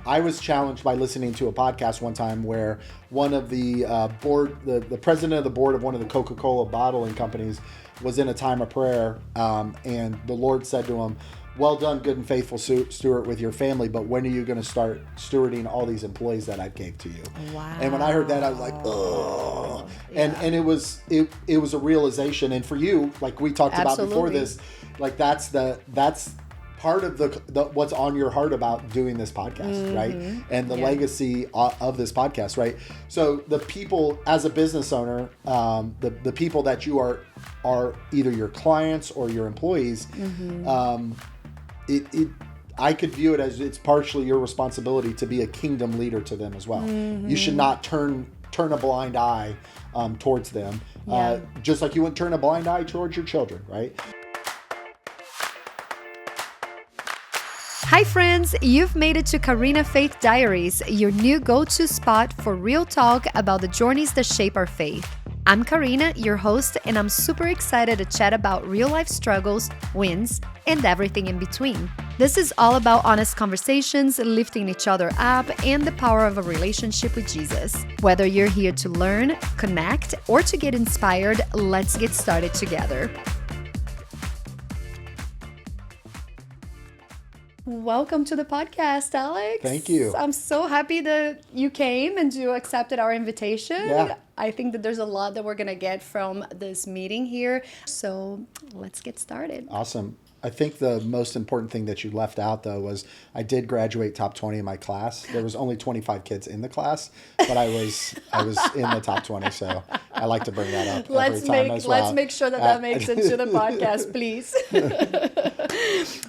I was challenged by listening to a podcast one time where one of the the president of the board of one of the Coca-Cola bottling companies was in a time of prayer, and the Lord said to him, "Well done, good and faithful steward with your family, but when are you going to start stewarding all these employees that I gave to you?" Wow. And when I heard that, I was like, "Oh!" And it was a realization. And for you, like we talked about before this, like that's part of the what's on your heart about doing this podcast, right? And the legacy of this podcast, right? So the people, as a business owner, the people that you are either your clients or your employees, I could view it as it's partially your responsibility to be a kingdom leader to them as well. You should not turn a blind eye towards them, just like you wouldn't turn a blind eye towards your children, right? Hi friends, you've made it to Karina Faith Diaries, your new go-to spot for real talk about the journeys that shape our faith. I'm Karina, your host, and I'm super excited to chat about real-life struggles, wins, and everything in between. This is all about honest conversations, lifting each other up, and the power of a relationship with Jesus. Whether you're here to learn, connect, or to get inspired, let's get started together. Welcome to the podcast, Alex. Thank you. I'm so happy that you came and you accepted our invitation. Yeah. I think that there's a lot that we're going to get from this meeting here. So let's get started. Awesome. I think the most important thing that you left out, though, was I did graduate top 20 in my class. There was only 25 kids in the class, but I was in the top 20. So I like to bring that up every time as well. Let's make sure that makes it to the podcast, please.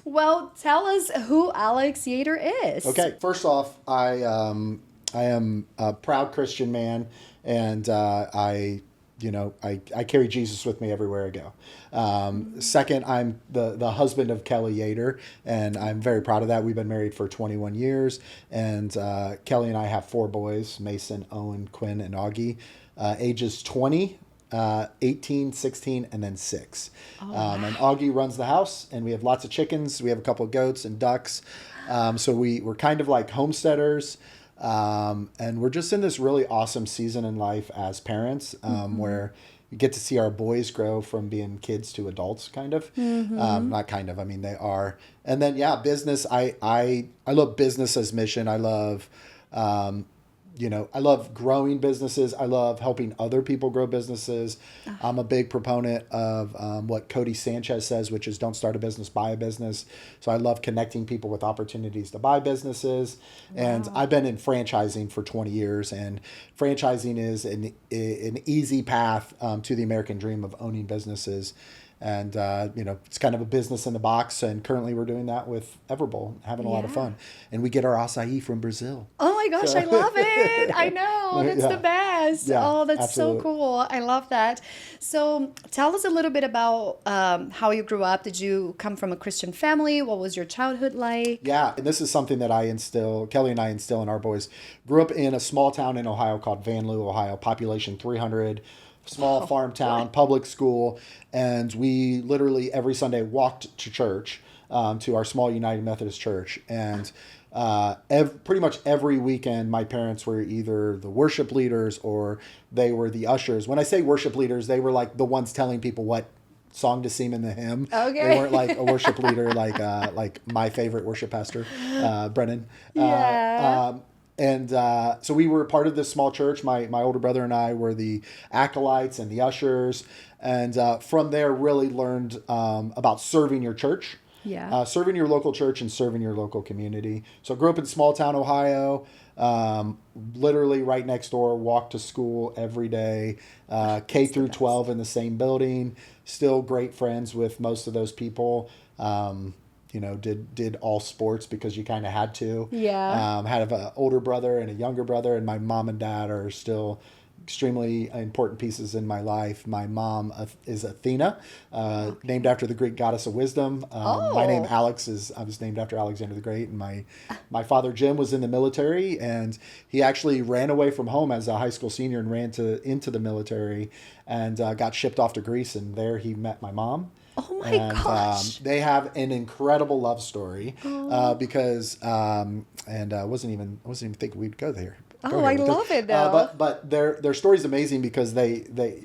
Well, tell us who Alex Yeater is. Okay. First off, I am a proud Christian man, and I carry Jesus with me everywhere I go. Second, I'm the husband of Kelli Yeater, and I'm very proud of that. We've been married for 21 years, and Kelli and I have 4 boys, Mason, Owen, Quinn, and Augie, ages 20, 18, 16, and then 6. And Augie runs the house, and we have lots of chickens. We have a couple of goats and ducks. So we're kind of like homesteaders. And we're just in this really awesome season in life as parents, where we get to see our boys grow from being kids to adults, kind of. Not kind of, I mean, they are. And then, business. I love business as mission. I love, I love growing businesses. I love helping other people grow businesses. I'm a big proponent of what Cody Sanchez says, which is don't start a business, buy a business. So I love connecting people with opportunities to buy businesses. Wow. And I've been in franchising for 20 years, and franchising is an easy path to the American dream of owning businesses. And, it's kind of a business in the box. And currently we're doing that with Everbowl, having a lot of fun. And we get our acai from Brazil. Oh my gosh, I love it. I know. That's the best. Yeah, oh, that's absolutely. So cool. I love that. So tell us a little bit about how you grew up. Did you come from a Christian family? What was your childhood like? Yeah, and this is something that Kelli and I instill in our boys. Grew up in a small town in Ohio called Van Loo, Ohio, population 300. Small farm town, public school, and we literally every Sunday walked to church, to our small United Methodist church, and pretty much every weekend my parents were either the worship leaders or they were the ushers. When I say worship leaders, they were like the ones telling people what song to sing in the hymn. Okay. They weren't like a worship leader like my favorite worship pastor, Brennan. And so we were part of this small church. My older brother and I were the acolytes and the ushers. And from there, really learned about serving your church, serving your local church and serving your local community. So I grew up in small town, Ohio, literally right next door, walked to school every day, K through 12 in the same building, still great friends with most of those people. Did all sports because you kind of had to. Yeah. Had an older brother and a younger brother, and my mom and dad are still extremely important pieces in my life. My mom is Athena, named after the Greek goddess of wisdom. My name I was named after Alexander the Great, and my father Jim was in the military, and he actually ran away from home as a high school senior and ran into the military, and got shipped off to Greece, and there he met my mom. Oh my And gosh. they have an incredible love story because I wasn't even thinking we'd go there. Oh, I With this. love it though. But their story's amazing because they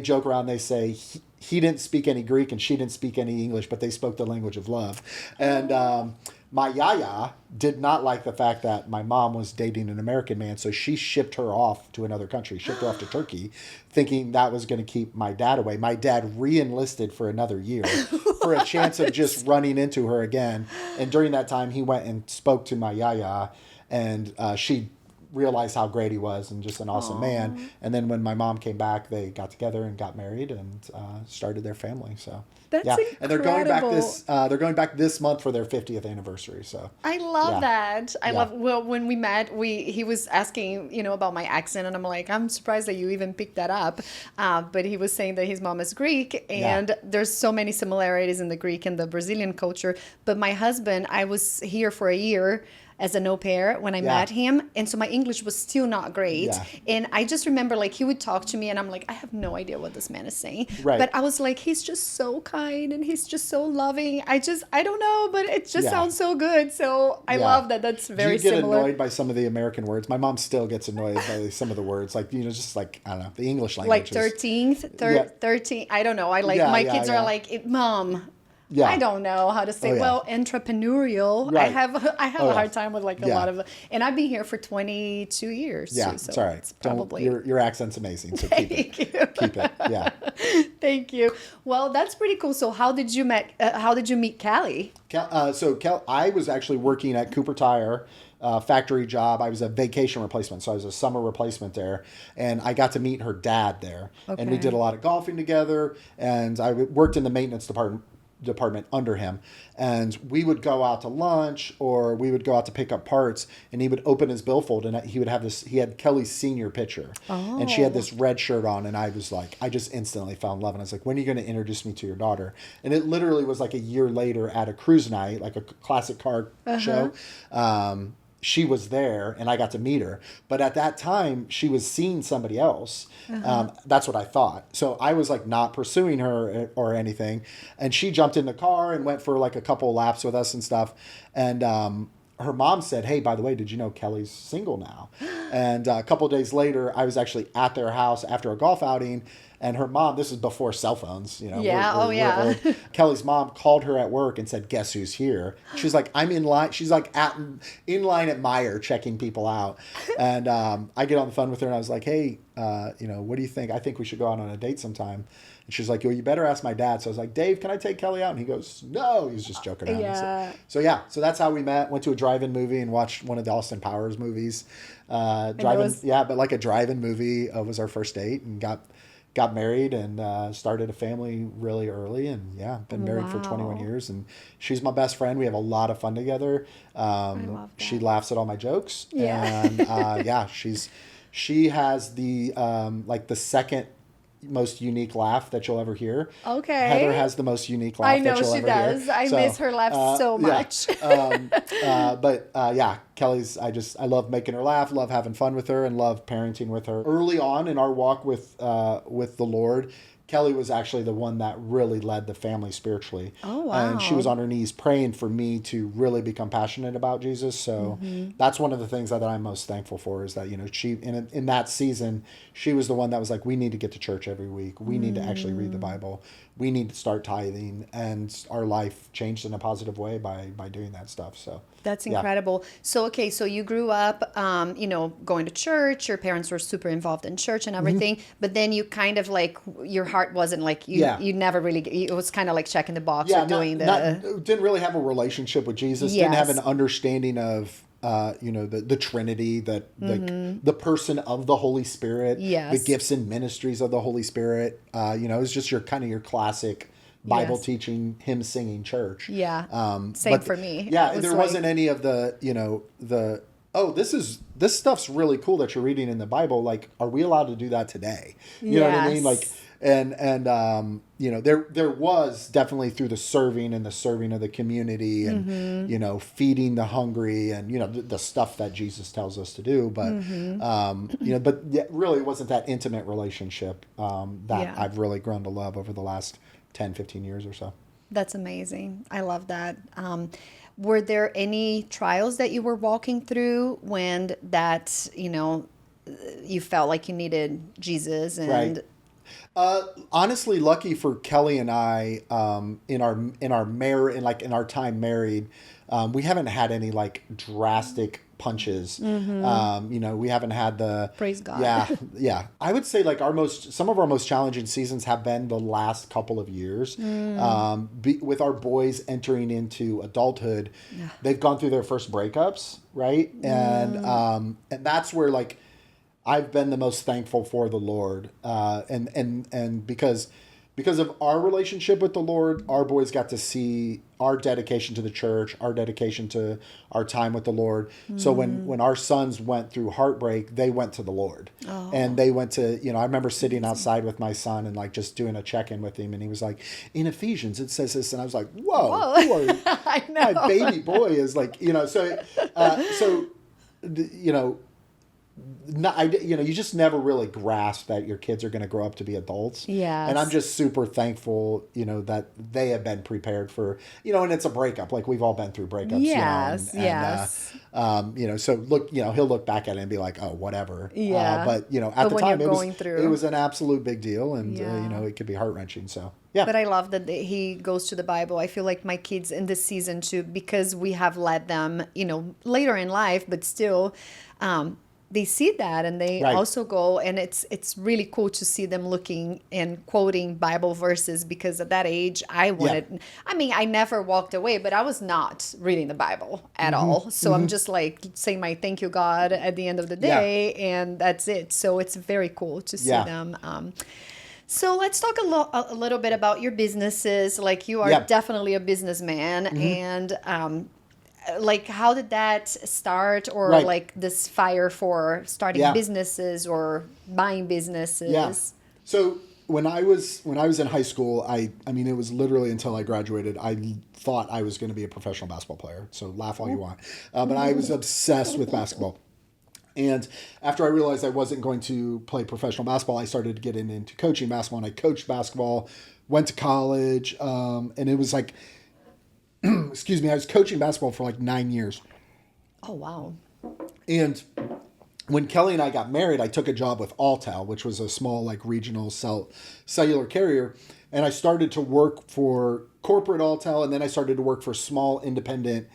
joke around. They say he didn't speak any Greek and she didn't speak any English, but they spoke the language of love. And my yaya did not like the fact that my mom was dating an American man, so she shipped her off to another country, shipped her off to Turkey, thinking that was going to keep my dad away. My dad re-enlisted for another year for a chance of just running into her again. And during that time, he went and spoke to my yaya, and she realized how great he was and just an awesome man. And then when my mom came back, they got together and got married and started their family. So That's incredible. and they're going back this month for their 50th anniversary. So I love that. I Yeah. love, well, when we met, he was asking, about my accent, and I'm like, I'm surprised that you even picked that up. But he was saying that his mom is Greek, and there's so many similarities in the Greek and the Brazilian culture. But my husband, I was here for a year as an au pair when I met him, and so my English was still not great. Yeah. And I just remember, like, he would talk to me, and I'm like, I have no idea what this man is saying. Right. But I was like, he's just so kind, and he's just so loving. I don't know, but it just sounds so good. So I love that. That's very similar. Do you get similar. annoyed by some of the American words? My mom still gets annoyed by some of the words, like, just like, I don't know, the English language. Like 13th, 13. I don't know. I like, my kids are like, Mom, I don't know how to say. Well, entrepreneurial. Right. I have a hard time with like a lot of, and I've been here for 22 years. Yeah, so it's all right. It's probably your accent's amazing, so keep it. Keep it. Yeah. Thank you. Well, that's pretty cool. So how did you meet Kelli? I was actually working at Cooper Tire. Factory job. I was a vacation replacement, so I was a summer replacement there, and I got to meet her dad there, and we did a lot of golfing together, and I worked in the maintenance department under him, and we would go out to lunch or we would go out to pick up parts, and he would open his billfold and he would have he had Kelly's senior picture, and she had this red shirt on, and I was like, I just instantly fell in love, and I was like, when are you going to introduce me to your daughter? And it literally was like a year later at a cruise night, like a classic car show. She was there and I got to meet her. But at that time, she was seeing somebody else. That's what I thought. So I was like not pursuing her or anything. And she jumped in the car and went for like a couple laps with us and stuff. And her mom said, hey, by the way, did you know Kelly's single now? And a couple of days later, I was actually at their house after a golf outing. And her mom, this is before cell phones, Yeah, we're old. Kelly's mom called her at work and said, guess who's here? She's like, I'm in line. She's like in line at Meijer checking people out. And I get on the phone with her and I was like, hey, what do you think? I think we should go out on a date sometime. And she's like, well, you better ask my dad. So I was like, Dave, can I take Kelly out? And he goes, no. He was just joking around. Yeah. So that's how we met. Went to a drive-in movie and watched one of the Austin Powers movies. But like a drive-in movie was our first date, and got married and started a family really early, and been married for 21 years, and she's my best friend. We have a lot of fun together. I love that. She laughs at all my jokes. Yeah. And she has the the second most unique laugh that you'll ever hear. Okay. Heather has the most unique laugh I know that you'll she ever does. hear. I miss her laugh so much. Kelly's, I love making her laugh, love having fun with her, and love parenting with her. Early on in our walk with the Lord, Kelly was actually the one that really led the family spiritually. Oh, wow. And she was on her knees praying for me to really become passionate about Jesus. So that's one of the things that I'm most thankful for, is that, she, in that season, she was the one that was like, we need to get to church every week. We need to actually read the Bible. We need to start tithing. And our life changed in a positive way by doing that stuff. So that's incredible. So, so you grew up, going to church. Your parents were super involved in church and everything. But then you kind of like, your heart wasn't like, you never really, it was kind of like checking the box or doing didn't really have a relationship with Jesus. Yes. Didn't have an understanding of, the Trinity, the person of the Holy Spirit, the gifts and ministries of the Holy Spirit. It was just your classic Bible teaching, hymn singing church. Yeah. Same for me. Yeah. There wasn't any of this stuff's really cool that you're reading in the Bible. Like, are we allowed to do that today? You know what I mean? Like, there was definitely through the serving of the community and, feeding the hungry and, the stuff that Jesus tells us to do. But, really it wasn't that intimate relationship that I've really grown to love over the last 10, 15 years or so. That's amazing. I love that. Were there any trials that you were walking through when that, you felt like you needed Jesus and Right. Honestly, lucky for Kelli and I, in our time married, we haven't had any like drastic punches. We haven't had the praise God. Yeah. I would say like some of our most challenging seasons have been the last couple of years. With our boys entering into adulthood, they've gone through their first breakups, right? And that's where like I've been the most thankful for the Lord, and because of our relationship with the Lord, our boys got to see our dedication to the church, our dedication to our time with the Lord. So when our sons went through heartbreak, they went to the Lord, and they went to I remember sitting outside with my son and like just doing a check-in with him, and he was like, in Ephesians it says this, and I was like, whoa. Who are you? I know. My baby boy is like so. You just never really grasp that your kids are going to grow up to be adults. Yes. And I'm just super thankful, that they have been prepared for, and it's a breakup. Like we've all been through breakups. Yes. Yes. So look, he'll look back at it and be like, oh, whatever. Yeah. But at the time it was an absolute big deal, and it could be heart-wrenching. So yeah. But I love that he goes to the Bible. I feel like my kids in this season too, because we have led them, later in life, but still, they see that, and they also go, and it's really cool to see them looking and quoting Bible verses, because at that age I never walked away, but I was not reading the Bible at all. So I'm just like saying my thank you God at the end of the day, and that's it. So it's very cool to see them. So let's talk a little bit about your businesses. Like you are definitely a businessman, and like how did that start, or like this fire for starting businesses or buying businesses? Yeah. So when I was in high school, I mean it was literally until I graduated, I thought I was going to be a professional basketball player. So laugh all you want, but I was obsessed with basketball. And after I realized I wasn't going to play professional basketball, I started getting into coaching basketball, and I coached basketball, went to college, and it was like, excuse me, I was coaching basketball for like 9 years. Oh, wow. And when Kelli and I got married, I took a job with Alltel, which was a small like regional cellular carrier. And I started to work for corporate Alltel, and then I started to work for small independent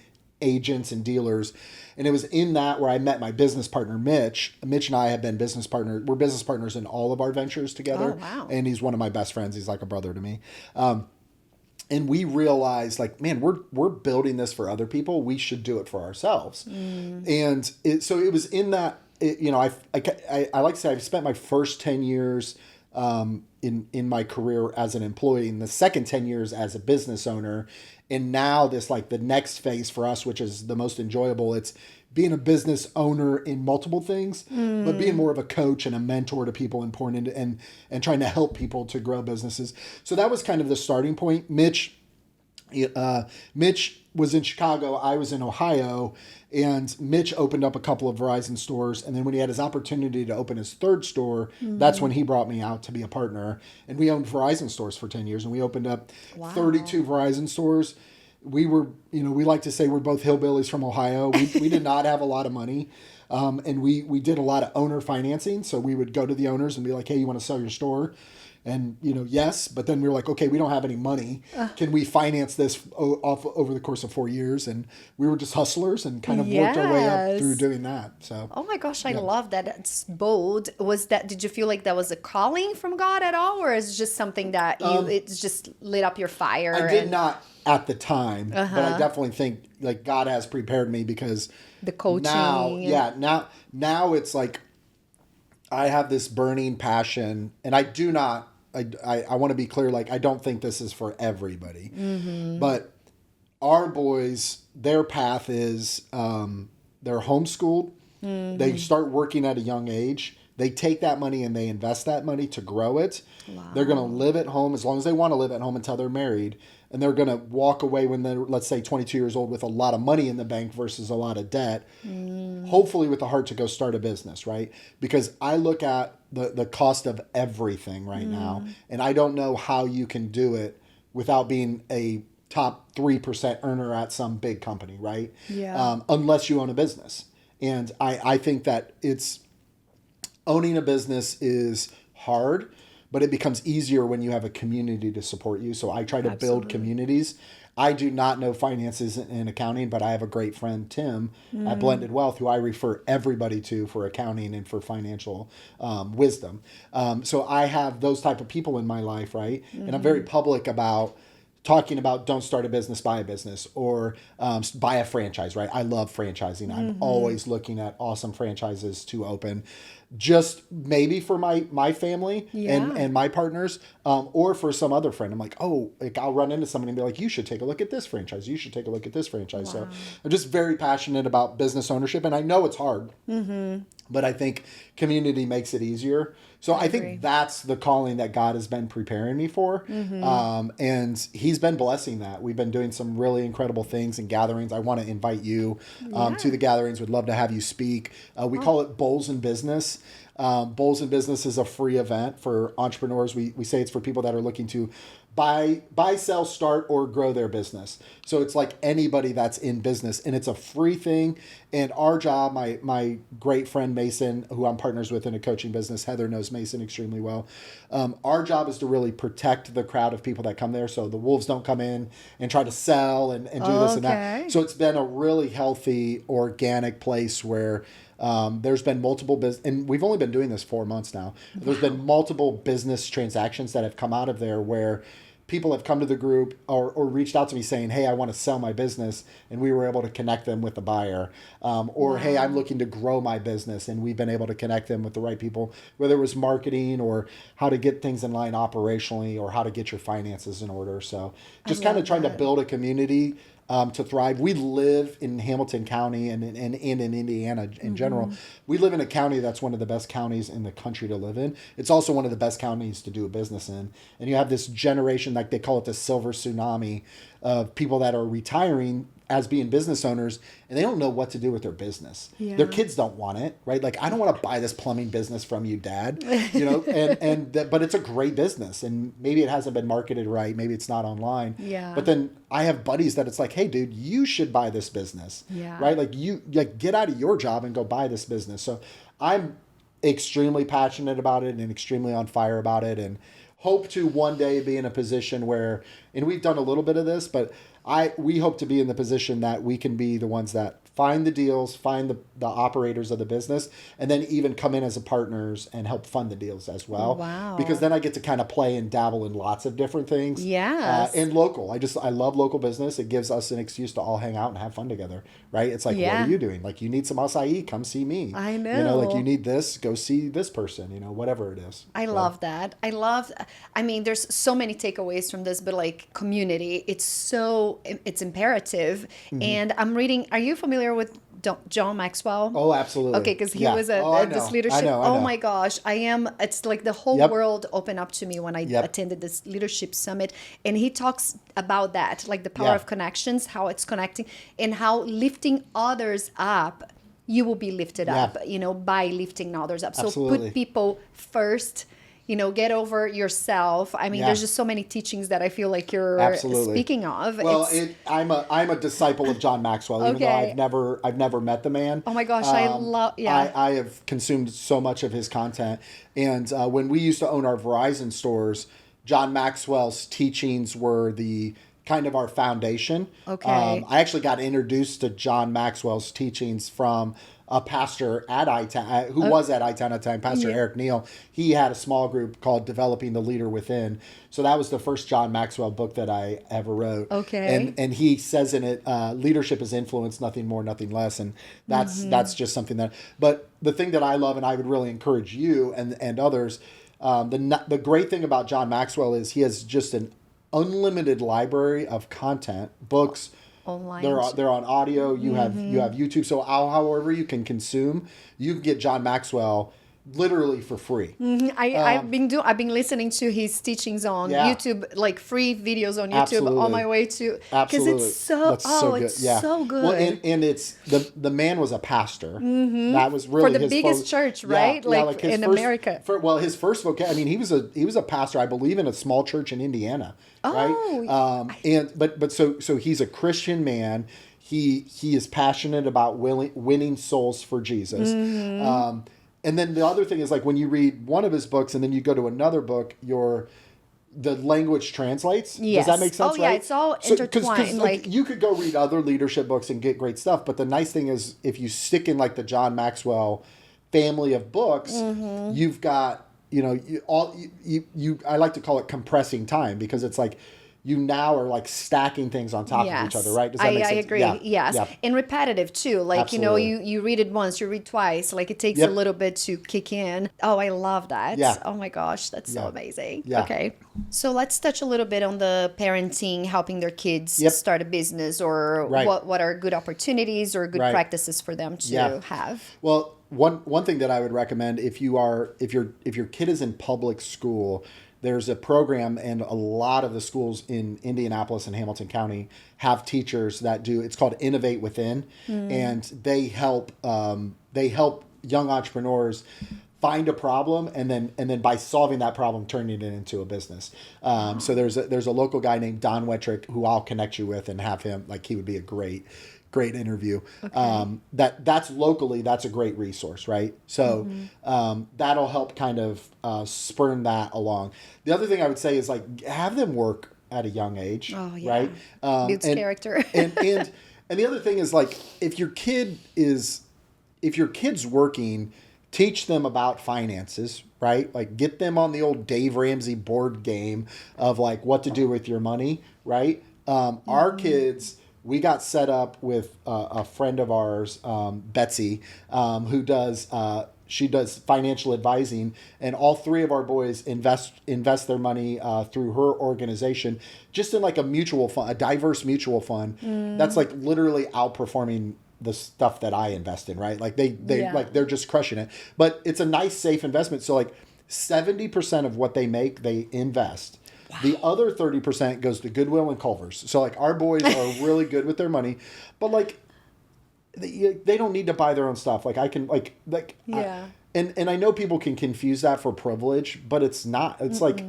agents and dealers. And it was in that where I met my business partner, Mitch. Mitch and I have been business partners. We're business partners in all of our ventures together. Oh, wow. And he's one of my best friends. He's like a brother to me. And we realized, like, man, we're building this for other people. We should do it for ourselves. And so it was in that, I like to say I've spent my first 10 years in my career as an employee, and the second 10 years as a business owner. And now this, like the next phase for us, which is the most enjoyable, it's being a business owner in multiple things, but being more of a coach and a mentor to people and pouring into and trying to help people to grow businesses. So that was kind of the starting point. Mitch was in Chicago. I was in Ohio, and Mitch opened up a couple of Verizon stores. And then when he had his opportunity to open his third store, that's when he brought me out to be a partner. And we owned Verizon stores for 10 years, and we opened up 32 Verizon stores. We were, we like to say we're both hillbillies from Ohio. We did not have a lot of money. And we did a lot of owner financing. So we would go to the owners and be like, hey, you want to sell your store? And, yes, but then we were like, okay, we don't have any money. Can we finance this off over the course of 4 years? And we were just hustlers and kind of worked our way up through doing that. So, oh my gosh, I love that. It's bold. Did you feel like that was a calling from God at all? Or is it just something that it's just lit up your fire? I did not at the time, but I definitely think like God has prepared me, because the coaching. Now it's like I have this burning passion, and I do not, I want to be clear, like I don't think this is for everybody, but our boys, their path is they're homeschooled. They start working at a young age. They take that money and they invest that money to grow it. Wow. They're going to live at home as long as they want to live at home until they're married. And they're going to walk away when they're, let's say, 22 years old with a lot of money in the bank versus a lot of debt, hopefully with the heart to go start a business, right? Because I look at the cost of everything right now, and I don't know how you can do it without being a top 3% earner at some big company, right? Yeah. Unless you own a business. And I think that owning a business is hard, but it becomes easier when you have a community to support you. So I try to build communities. I do not know finances and accounting, but I have a great friend, Tim, at Blended Wealth, who I refer everybody to for accounting and for financial wisdom. So I have those type of people in my life, right? And I'm very public about talking about don't start a business, buy a business, or buy a franchise, right? I love franchising. I'm always looking at awesome franchises to open, just maybe for my family and my partners, or for some other friend. I'm like, I'll run into somebody and be like, you should take a look at this franchise. You should take a look at this franchise. So I'm just very passionate about business ownership, and I know it's hard, but I think community makes it easier. So I think that's the calling that God has been preparing me for. And he's been blessing that. We've been doing some really incredible things and gatherings. I want to invite you to the gatherings. Would love to have you speak. We call it Bowls in Business. Bowls in Business is a free event for entrepreneurs. We say it's for people that are looking to buy, sell, start, or grow their business. So it's like anybody that's in business, and it's a free thing. And our job, my great friend Mason, who I'm partners with in a coaching business, Heather knows Mason extremely well. Our job is to really protect the crowd of people that come there, so the wolves don't come in and try to sell and do this and that. So it's been a really healthy, organic place where there's been multiple business, and we've only been doing this 4 months now. There's been multiple business transactions that have come out of there where people have come to the group or reached out to me saying, hey, I want to sell my business. And we were able to connect them with the buyer. Hey, I'm looking to grow my business. And we've been able to connect them with the right people, whether it was marketing or how to get things in line operationally or how to get your finances in order. So just kind of trying to build a community to thrive. We live in Hamilton County and in Indiana in general. We live in a county that's one of the best counties in the country to live in. It's also one of the best counties to do a business in. And you have this generation, like they call it the silver tsunami, of people that are retiring as being business owners, and they don't know what to do with their business. Their kids don't want it, right? Like, I don't want to buy this plumbing business from you, Dad. But it's a great business, and maybe it hasn't been marketed right. Maybe it's not online. But then I have buddies that it's like, hey, dude, you should buy this business, right? Like, get out of your job and go buy this business. So I'm extremely passionate about it and extremely on fire about it, and hope to one day be in a position where, and we've done a little bit of this, but we hope to be in the position that we can be the ones that find the deals, find the operators of the business, and then even come in as a partners and help fund the deals as well. Wow. Because then I get to kind of play and dabble in lots of different things. Yes. And local. I love local business. It gives us an excuse to all hang out and have fun together, right? It's like, what are you doing? Like, you need some acai, come see me. I know. Like, you need this, go see this person, whatever it is. I love that. There's so many takeaways from this, but like community, it's imperative. And I'm reading, are you familiar with John Maxwell? Oh, absolutely. Okay, because he was at this leadership. I know. Oh my gosh, it's like the whole world opened up to me when I attended this leadership summit. And he talks about that, like the power of connections, how it's connecting, and how lifting others up, you will be lifted up, by lifting others up. So put people first. Get over yourself. There's just so many teachings that I feel like you're speaking of. Well, I'm a disciple of John Maxwell, even though I've never met the man. Oh my gosh, I love. Yeah, I have consumed so much of his content, and when we used to own our Verizon stores, John Maxwell's teachings were the kind of our foundation. Okay. I actually got introduced to John Maxwell's teachings from a pastor at I-Town, who was at I-Town at the time, Pastor Eric Neal. He had a small group called Developing the Leader Within. So that was the first John Maxwell book that I ever wrote. Okay. And he says in it, leadership is influence, nothing more, nothing less. And that's just something that, but the thing that I love, and I would really encourage you and others, the great thing about John Maxwell is he has just an unlimited library of content, books, online. They're on audio. You have YouTube. So however you can consume, you can get John Maxwell literally for free. I've been listening to his teachings on YouTube, like free videos on YouTube, Absolutely. on my way to, because it's so good. It's so good. Well, and it's the man was a pastor. That was really for the his biggest church, right? Like in America. His first vocation. I mean, he was a pastor, I believe, in a small church in Indiana. Oh, right. But so he's a Christian man. He is passionate about winning souls for Jesus. And then the other thing is, like, when you read one of his books and then you go to another book, the language translates. Yes. Does that make sense? Oh, yeah, right? it's all intertwined. Cause, like, you could go read other leadership books and get great stuff, but the nice thing is, if you stick in like the John Maxwell family of books, you've got, I like to call it compressing time, because it's like, you now are like stacking things on top of each other, right? Does that make sense? I agree. Yes. And repetitive too. Like, Absolutely. you read it once, you read twice. Like, it takes a little bit to kick in. Oh, I love that. Yeah. Oh my gosh, that's so amazing. Yeah. Okay. So let's touch a little bit on the parenting, helping their kids start a business, or what are good opportunities or good practices for them to have. Well, one thing that I would recommend, if your kid is in public school, there's a program, and a lot of the schools in Indianapolis and Hamilton County have teachers that do. It's called Innovate Within, and they help young entrepreneurs find a problem, and then by solving that problem, turning it into a business. So there's a local guy named Don Wettrick who I'll connect you with and have him. Like, he would be a great interview. Okay. That's locally, that's a great resource, right? So that'll help kind of spurn that along. The other thing I would say is, like, have them work at a young age, right? Builds character. and the other thing is, like, if your kid's working, teach them about finances, right? Like, get them on the old Dave Ramsey board game of, like, what to do with your money, right? Our kids, we got set up with a friend of ours, Betsy, who does financial advising, and all three of our boys invest their money through her organization, just in like a mutual fund, a diverse mutual fund that's like literally outperforming the stuff that I invest in, right? Like they're just crushing it. But it's a nice, safe investment. So like 70% of what they make, they invest. Wow. The other 30% goes to Goodwill and Culver's. So like, our boys are really good with their money, but like they don't need to buy their own stuff. Like, I can and I know people can confuse that for privilege, but it's not. It's like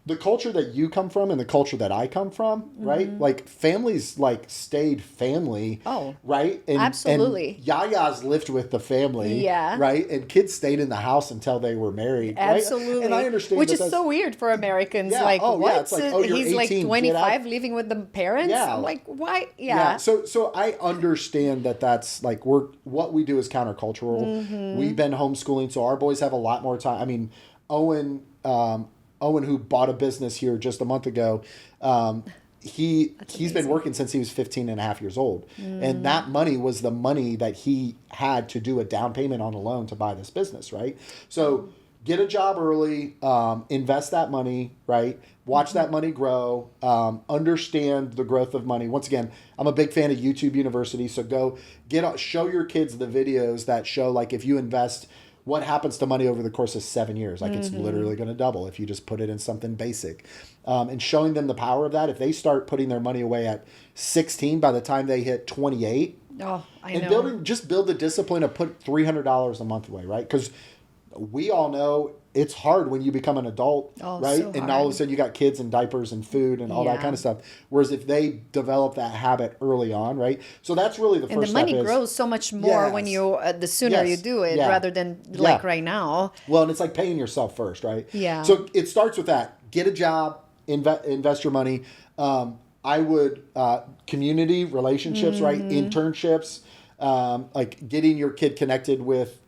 the culture that you come from and the culture that I come from, right? Like, families like stayed family. Oh, right? And, absolutely. And yayas lived with the family. Yeah. Right? And kids stayed in the house until they were married. Absolutely. Right? And I understand Which is so weird for Americans. Yeah. Like, what? Yeah. It's like, you're he's 18, like 25 living with the parents? Yeah. I'm like, why? Yeah. So I understand that's like, what we do is countercultural. We've been homeschooling, so our boys have a lot more time. I mean, Owen, who bought a business here just a month ago, he's been working since he was 15 and a half years old. And that money was the money that he had to do a down payment on a loan to buy this business, right? So get a job early, invest that money, right? Watch that money grow, understand the growth of money. Once again, I'm a big fan of YouTube University, so show your kids the videos that show, like, if you invest, what happens to money over the course of 7 years. Like, it's literally going to double if you just put it in something basic. And showing them the power of that. If they start putting their money away at 16, by the time they hit 28, I and know. build the discipline of put $300 a month away, right? Because we all know it's hard when you become an adult, right? So and all of a sudden you got kids and diapers and food and all that kind of stuff. Whereas if they develop that habit early on, right? So that's really the first step. And the money grows so much more when the sooner you do it, rather than like right now. Well, and it's like paying yourself first, right? Yeah. So it starts with that. Get a job, invest your money. I would, community relationships, right? Internships, like getting your kid connected with,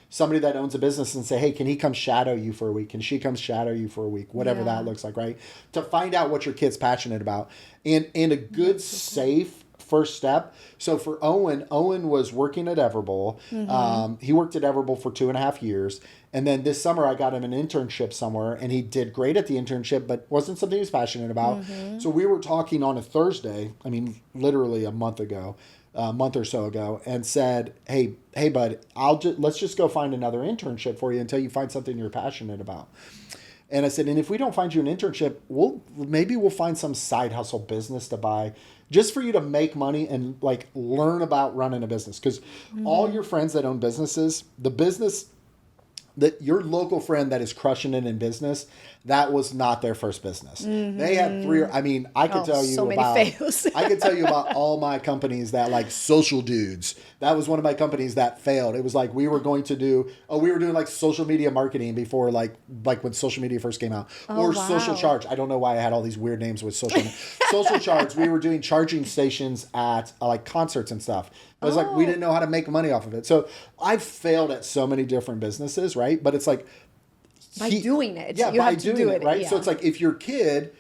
somebody that owns a business and say, hey, can he come shadow you for a week? Can she come shadow you for a week? Whatever that looks like, right? To find out what your kid's passionate about. And a good, safe first step. So for Owen was working at Everbowl. He worked at Everbowl for 2.5 years. And then this summer I got him an internship somewhere, and he did great at the internship, but wasn't something he was passionate about. So we were talking on a Thursday, I mean, literally a month ago. a month or so ago and said, hey, bud, let's just go find another internship for you until you find something you're passionate about. And I said, and if we don't find you an internship, maybe we'll find some side hustle business to buy just for you to make money and like learn about running a business. Because all your friends that own businesses, the business that your local friend that is crushing it in business, that was not their first business. They had three. I mean, I could tell you so many about. fails. I could tell you about all my companies that like social dudes. That was one of my companies that failed. It was like we were doing like social media marketing before like when social media first came out, or social charge. I don't know why I had all these weird names with social charge. We were doing charging stations at like concerts and stuff. It was like we didn't know how to make money off of it. So I've failed at so many different businesses, right? But it's like by doing it, you have to do it, right? Yeah. So it's like if your kid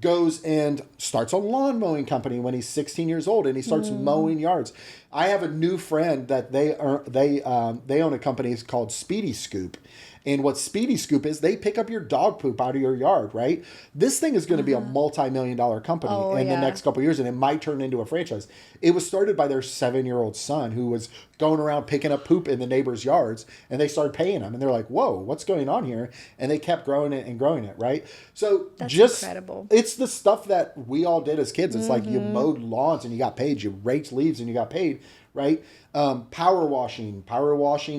goes and starts a lawn mowing company when he's 16 years old and he starts mowing yards. I have a new friend that they own a company called Speedy Scoop. And what Speedy Scoop is, they pick up your dog poop out of your yard, right? This thing is going to be a multi-million-dollar company in the next couple of years, and it might turn into a franchise. It was started by their 7-year-old son who was going around picking up poop in the neighbors' yards, and they started paying him. And they're like, whoa, what's going on here? And they kept growing it, right? So that's just incredible. It's the stuff that we all did as kids. It's like you mowed lawns and you got paid. You raked leaves and you got paid, right? Power washing,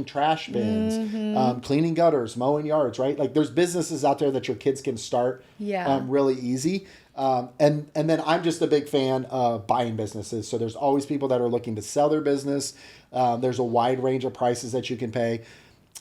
trash bins, cleaning gutters, mowing yards, right? Like there's businesses out there that your kids can start really easy. And then I'm just a big fan of buying businesses. So there's always people that are looking to sell their business. There's a wide range of prices that you can pay.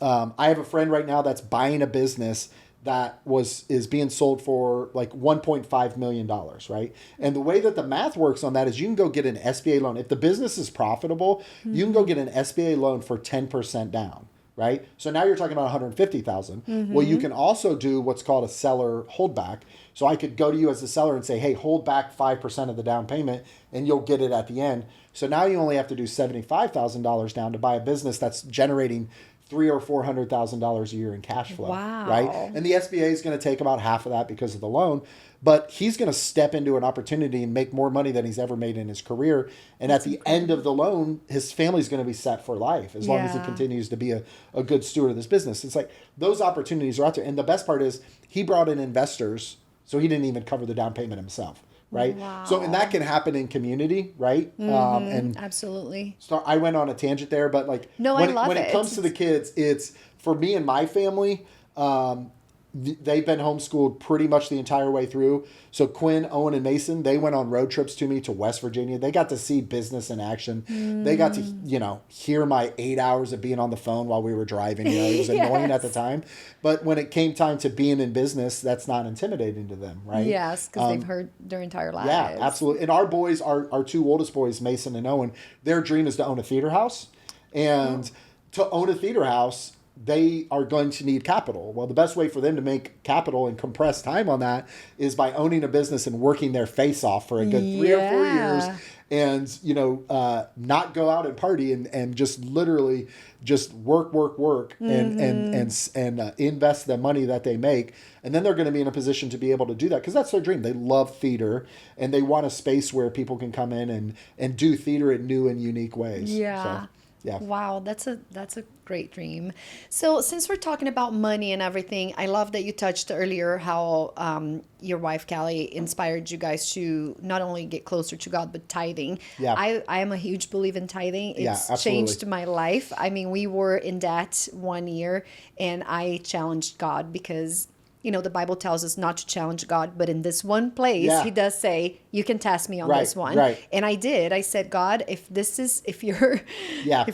I have a friend right now that's buying a business that is being sold for like $1.5 million, right? And the way that the math works on that is you can go get an SBA loan. If the business is profitable, you can go get an SBA loan for 10% down, right? So now you're talking about $150,000. Well, you can also do what's called a seller holdback. So I could go to you as a seller and say, hey, hold back 5% of the down payment and you'll get it at the end. So now you only have to do $75,000 down to buy a business that's generating $300,000 or $400,000 a year in cash flow, right? And the SBA is going to take about half of that because of the loan, but he's going to step into an opportunity and make more money than he's ever made in his career. And at the end of the loan, his family's going to be set for life as long as he continues to be a good steward of this business. It's like those opportunities are out there. And the best part is he brought in investors, so he didn't even cover the down payment himself. Right. Wow. So, and that can happen in community, right? And absolutely. So I went on a tangent there, but like when it comes to the kids, it's for me and my family. They've been homeschooled pretty much the entire way through. So Quinn, Owen, and Mason, they went on road trips to me to West Virginia. They got to see business in action. They got to, hear my 8 hours of being on the phone while we were driving. It was annoying at the time. But when it came time to being in business, that's not intimidating to them, right? Yes, because they've heard their entire lives. Yeah, absolutely. And our boys, our two oldest boys, Mason and Owen, their dream is to own a theater house. And to own a theater house, they are going to need capital. Well, the best way for them to make capital and compress time on that is by owning a business and working their face off for a good 3 or 4 years and, not go out and party and just literally just work and invest the money that they make. And then they're going to be in a position to be able to do that because that's their dream. They love theater and they want a space where people can come in and do theater in new and unique ways. Yeah. So, yeah. Wow, that's a great dream. So since we're talking about money and everything, I love that you touched earlier how your wife Kelli inspired you guys to not only get closer to God but tithing. Yeah. I am a huge believer in tithing. It's absolutely. changed my life. I mean, we were in debt one year and I challenged God because the Bible tells us not to challenge God, but in this one place, he does say, you can test me on this one. Right. And I did. I said, God, if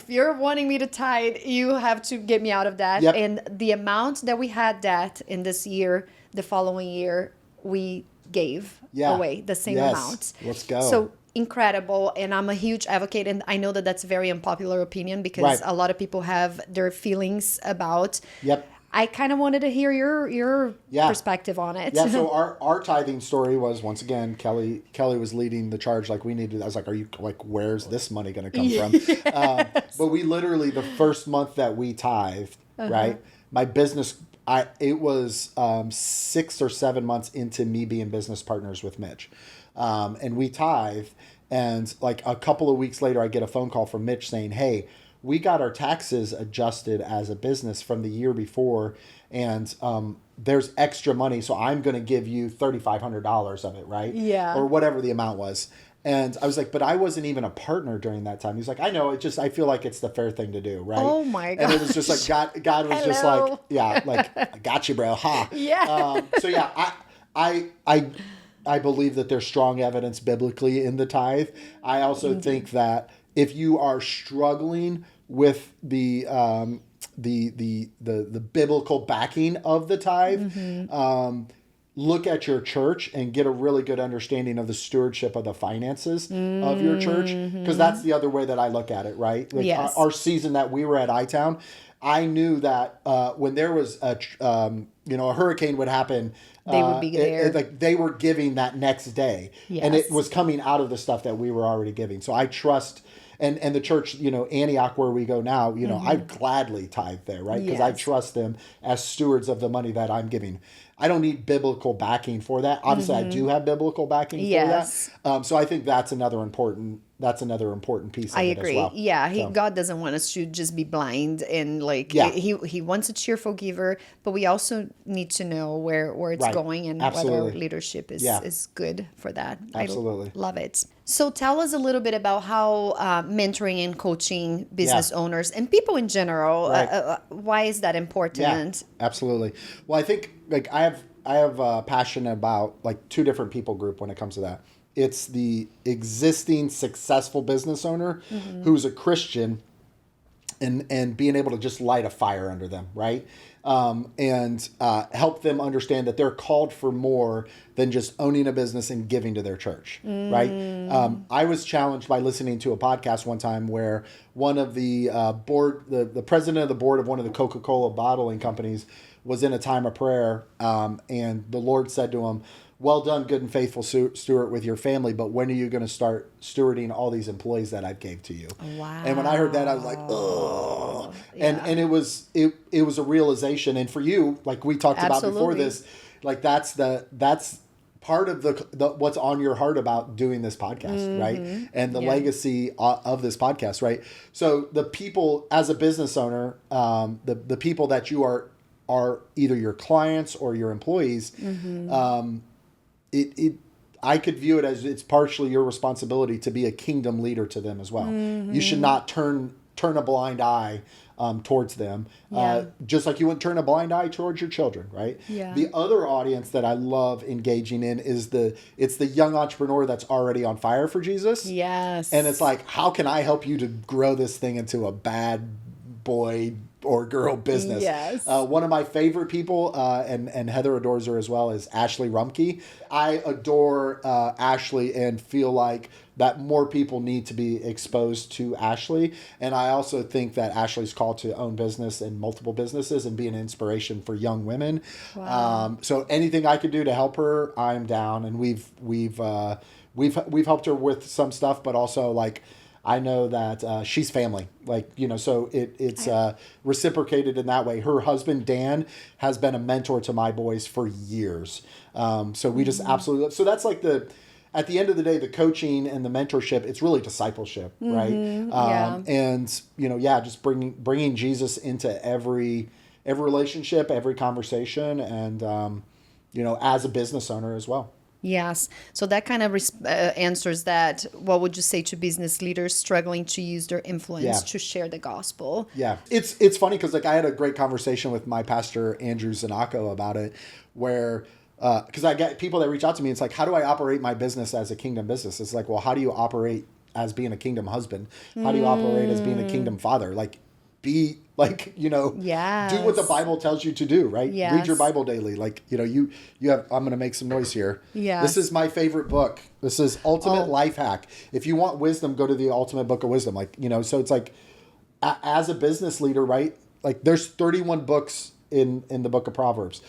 you're wanting me to tithe, you have to get me out of that. Yep. And the amount that we had debt in this year, the following year, we gave away the same amount. Let's go. So incredible. And I'm a huge advocate. And I know that that's a very unpopular opinion because a lot of people have their feelings about. Yep. I kind of wanted to hear your perspective on it. Yeah, so our tithing story was, once again, Kelli was leading the charge like we needed. I was like, where's this money going to come from? But we literally, the first month that we tithed, right, my business, it was 6 or 7 months into me being business partners with Mitch. And we tithed. And like a couple of weeks later, I get a phone call from Mitch saying, hey, we got our taxes adjusted as a business from the year before, and there's extra money, so I'm going to give you $3,500 of it, right? Yeah. Or whatever the amount was. And I was like, but I wasn't even a partner during that time. He's like, I know, I feel like it's the fair thing to do, right? Oh my God. And it was just like, God was just like, yeah, like, I got you, bro, ha. Yeah. So yeah, I believe that there's strong evidence biblically in the tithe. I also think that if you are struggling with the biblical backing of the tithe, look at your church and get a really good understanding of the stewardship of the finances of your church, because that's the other way that I look at it, right? Like Yes. our season that we were at iTown, I knew that when there was a hurricane would happen, They would be there. like they were giving that next day, and it Yes. was coming out of the stuff that we were already giving. So I trust. And the church, Antioch, where we go now, I gladly tithe there, right? Because I Yes. trust them as stewards of the money that I'm giving. I don't need biblical backing for that. Obviously, I do have biblical backing Yes. for that. So I think that's another important piece of I it agree. as well. Yeah, So, God doesn't want us to just be blind and like Yeah. he wants a cheerful giver, but we also need to know where it's Right. going and whether Absolutely. our leadership Yeah. is good for that. Absolutely. I love it. So tell us a little bit about how mentoring and coaching business owners and people in general. Right. Why is that important? Yeah, absolutely. Well, I think like I have a passion about like two different people group when it comes to that. It's the existing successful business owner who's a Christian and being able to just light a fire under them, right? And help them understand that they're called for more than just owning a business and giving to their church, right? I was challenged by listening to a podcast one time where one of the the president of the board of one of the Coca-Cola bottling companies was in a time of prayer, and the Lord said to him, well done, good and faithful steward with your family, but when are you going to start stewarding all these employees that I've gave to you? Wow. And when I heard that, I was like, oh. And it was a realization. And for you, like we talked about before Absolutely. this, like that's part of the what's on your heart about doing this podcast, right? And the legacy of this podcast, right? So the people, as a business owner, the people that you are either your clients or your employees, I could view it as it's partially your responsibility to be a kingdom leader to them as well. You should not turn a blind eye towards them, just like you wouldn't turn a blind eye towards your children, right? Yeah. The other audience that I love engaging in is it's the young entrepreneur that's already on fire for Jesus. Yes. And it's like, how can I help you to grow this thing into a bad boy or girl business? Yes. One of my favorite people, and Heather adores her as well, is Ashley Rumke. I adore Ashley and feel like that more people need to be exposed to Ashley. And I also think that Ashley's called to own business and multiple businesses and be an inspiration for young women. Wow. So anything I could do to help her, I'm down. And we've helped her with some stuff, but also like, I know that she's family, like, so it's reciprocated in that way. Her husband, Dan, has been a mentor to my boys for years. So we just absolutely, so that's like at the end of the day, the coaching and the mentorship, it's really discipleship, right? And, just bringing Jesus into every relationship, every conversation, and, as a business owner as well. Yes. So that kind of answers that. What would you say to business leaders struggling to use their influence to share the gospel? Yeah. It's funny because like I had a great conversation with my pastor, Andrew Zanacco, about it, where because I get people that reach out to me. It's like, how do I operate my business as a kingdom business? It's like, well, how do you operate as being a kingdom husband? How do you operate as being a kingdom father? Like, be like, do what the Bible tells you to do, right? Yes. Read your Bible daily. Like, you have, I'm going to make some noise here. Yes. This is my favorite book. This is Ultimate Life Hack. If you want wisdom, go to the Ultimate Book of Wisdom. Like, so it's like, as a business leader, right? Like there's 31 books in the book of Proverbs.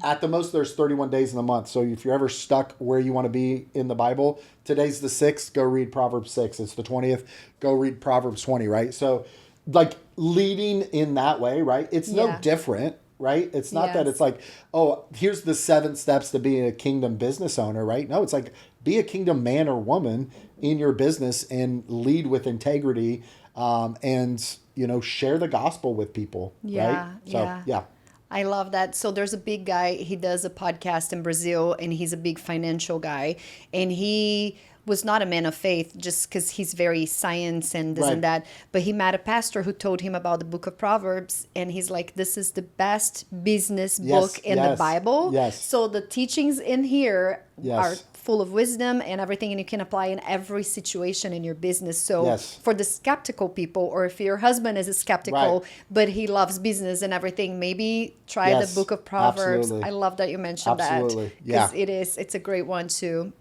At the most, there's 31 days in the month. So if you're ever stuck where you want to be in the Bible, today's the 6th, go read Proverbs 6. It's the 20th, go read Proverbs 20, right? So like leading in that way, right? It's no different, right? It's not that it's like, oh, here's the 7 steps to being a kingdom business owner, right? No, it's like be a kingdom man or woman in your business and lead with integrity, and, share the gospel with people. Yeah, Right. So, yeah. I love that. So there's a big guy, he does a podcast in Brazil, and he's a big financial guy. And he was not a man of faith just because he's very science and this and that. But he met a pastor who told him about the book of Proverbs. And he's like, this is the best business book in the Bible. Yes. So the teachings in here are Yes. full of wisdom and everything, and you can apply in every situation in your business. So for the skeptical people, or if your husband is a skeptical, but he loves business and everything, maybe try the book of Proverbs. Absolutely. I love that you mentioned that. Yeah. Because it's a great one too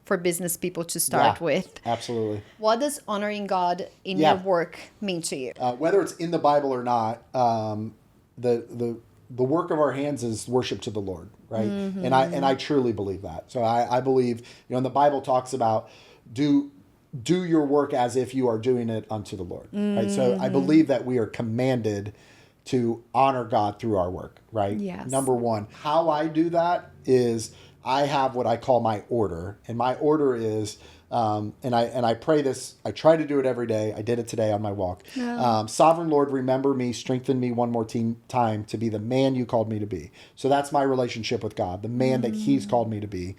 for business people to start with. Absolutely. What does honoring God in your work mean to you? Whether it's in the Bible or not, the work of our hands is worship to the Lord, right? And I truly believe that. So I believe, and the Bible talks about do your work as if you are doing it unto the Lord, right? So I believe that we are commanded to honor God through our work, right? Yes. Number one, how I do that is I have what I call my order, and my order is, and I pray this. I try to do it every day. I did it today on my walk. Sovereign Lord, remember me, strengthen me one more time to be the man you called me to be. So that's my relationship with God, the man that He's called me to be.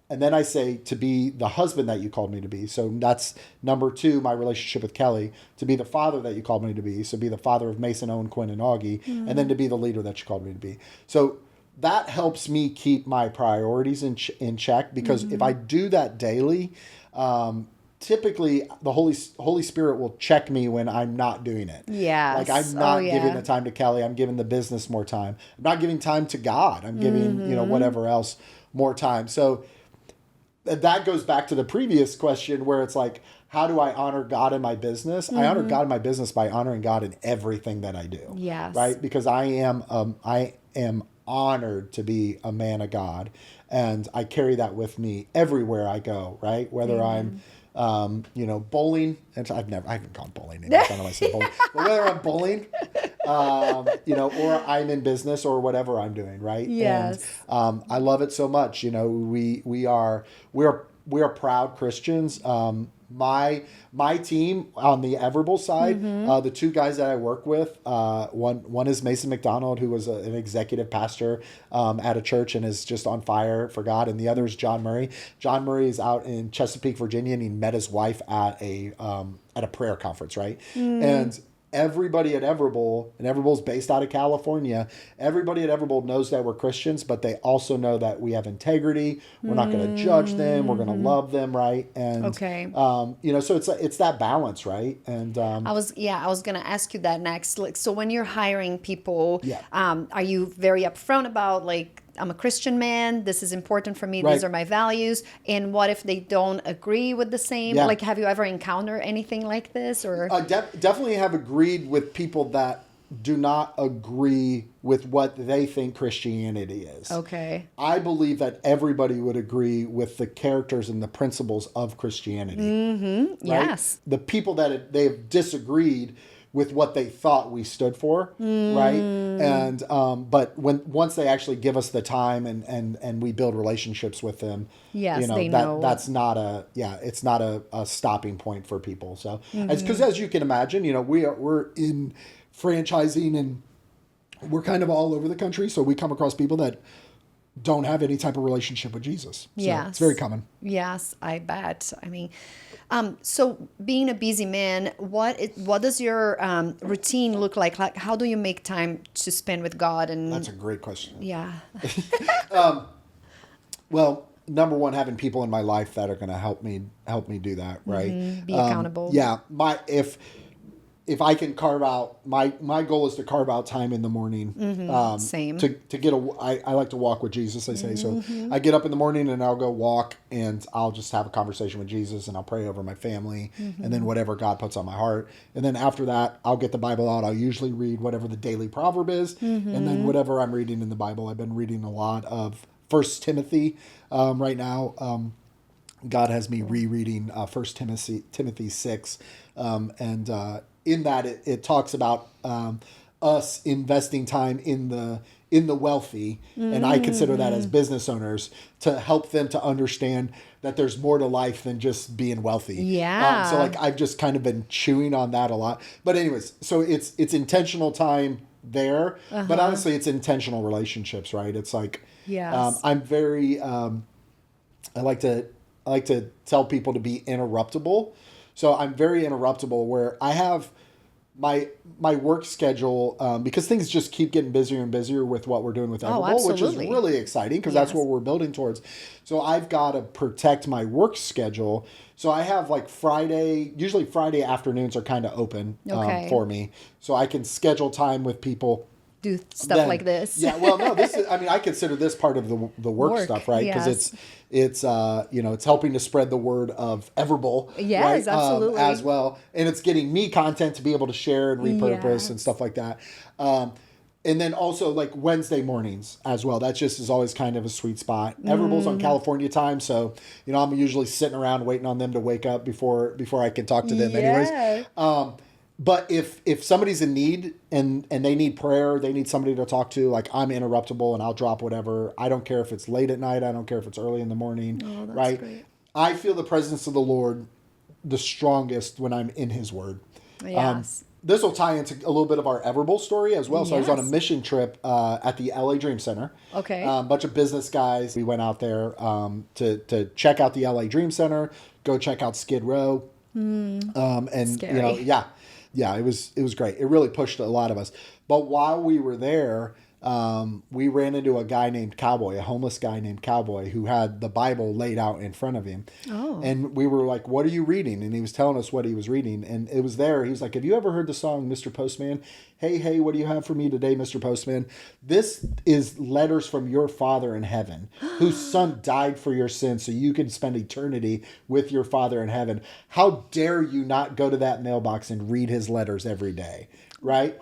And then I say to be the husband that you called me to be. So that's number two, my relationship with Kelli, to be the father that you called me to be. So be the father of Mason, Owen, Quinn, and Augie, and then to be the leader that you called me to be. So that helps me keep my priorities in check, because if I do that daily, typically the Holy Spirit will check me when I'm not doing it. Yes. Like I'm not giving the time to Kelli. I'm giving the business more time. I'm not giving time to God. I'm giving, whatever else more time. So that goes back to the previous question where it's like, how do I honor God in my business? I honor God in my business by honoring God in everything that I do. Yes. Right? Because I am honored to be a man of God, and I carry that with me everywhere I go, right? Whether I'm bowling, and I haven't gone bowling in front of myself, bowling, but whether I'm bowling, or I'm in business or whatever I'm doing, right? Yes. And I love it so much. We are proud Christians. My team on the Everbowl side, the two guys that I work with, one is Mason McDonald, who was an executive pastor at a church and is just on fire for God, and the other is John Murray. John Murray is out in Chesapeake, Virginia, and he met his wife at a prayer conference, right? And everybody at Everbowl, and Everbowl's based out of California, everybody at Everbowl knows that we're Christians, but they also know that we have integrity. We're not going to judge them. We're going to love them, right? And so it's that balance, right? And I was going to ask you that next. Like, so when you're hiring people, are you very upfront about, like, I'm a Christian man, this is important for me, these are my values, and what if they don't agree with the same? Like, have you ever encountered anything like this? Or definitely have agreed with people that do not agree with what they think Christianity is. Okay. I believe that everybody would agree with the characters and the principles of Christianity. Right? Yes. The people that they've disagreed with what they thought we stood for, right? And but once they actually give us the time and we build relationships with them, they know that's not it's not a stopping point for people. So because as you can imagine, we're in franchising and we're kind of all over the country, so we come across people that don't have any type of relationship with Jesus. So it's very common. Yes, I bet. I mean, so being a busy man, what does your routine look like? Like, how do you make time to spend with God? And that's a great question. Yeah. Well, number one, having people in my life that are going to help me do that, right? Be accountable. Yeah, if I can carve out my goal is to carve out time in the morning. Same. To get I like to walk with Jesus, I say. So I get up in the morning and I'll go walk and I'll just have a conversation with Jesus and I'll pray over my family and then whatever God puts on my heart. And then after that, I'll get the Bible out. I'll usually read whatever the daily proverb is. And then whatever I'm reading in the Bible. I've been reading a lot of 1 Timothy right now. God has me rereading 1 Timothy 6. In that, it talks about us investing time in the wealthy, and I consider that as business owners, to help them to understand that there's more to life than just being wealthy. Yeah. So like I've just kind of been chewing on that a lot. But anyways, so it's intentional time there, but honestly, it's intentional relationships, right? It's like, Yes. I'm very, I like to tell people to be interruptible. So I'm very interruptible, where I have my work schedule, because things just keep getting busier and busier with what we're doing with Everbowl, which is absolutely. really exciting because that's Yes. what we're building towards. So I've got to protect my work schedule. So I have like usually Friday afternoons are kind of open Okay. for me. So I can schedule time with people. Do stuff Then- like this. Yeah, well, no, this is, I mean, I consider this part of the work stuff, right? Because yes. it's it's helping to spread the word of Everbowl, Yes, right? absolutely. As well, and it's getting me content to be able to share and repurpose Yes. and stuff like that. And then also like Wednesday mornings as well. That just is always kind of a sweet spot. Everbowl's on California time, so I'm usually sitting around waiting on them to wake up before I can talk to them. Yeah. Anyways. But if somebody's in need and they need prayer, they need somebody to talk to, like I'm interruptible and I'll drop whatever. I don't care if it's late at night. I don't care if it's early in the morning. Oh, that's right? great. I feel the presence of the Lord the strongest when I'm in His Word. Yes. This will tie into a little bit of our Everbowl story as well. So I was on a Yes. mission trip at the LA Dream Center. Okay. Bunch of business guys. We went out there to check out the LA Dream Center, go check out Skid Row. And Scary. yeah, it was great. It really pushed a lot of us. But while we were there, we ran into a guy named Cowboy, a homeless guy named Cowboy, who had the Bible laid out in front of him. Oh. And we were like, "What are you reading?" And he was telling us what he was reading. And it was there. He was like, "Have you ever heard the song Mr. Postman? Hey, hey, what do you have for me today, Mr. Postman? This is letters from your Father in heaven, whose Son died for your sins so you can spend eternity with your Father in heaven. How dare you not go to that mailbox and read his letters every day?" Right?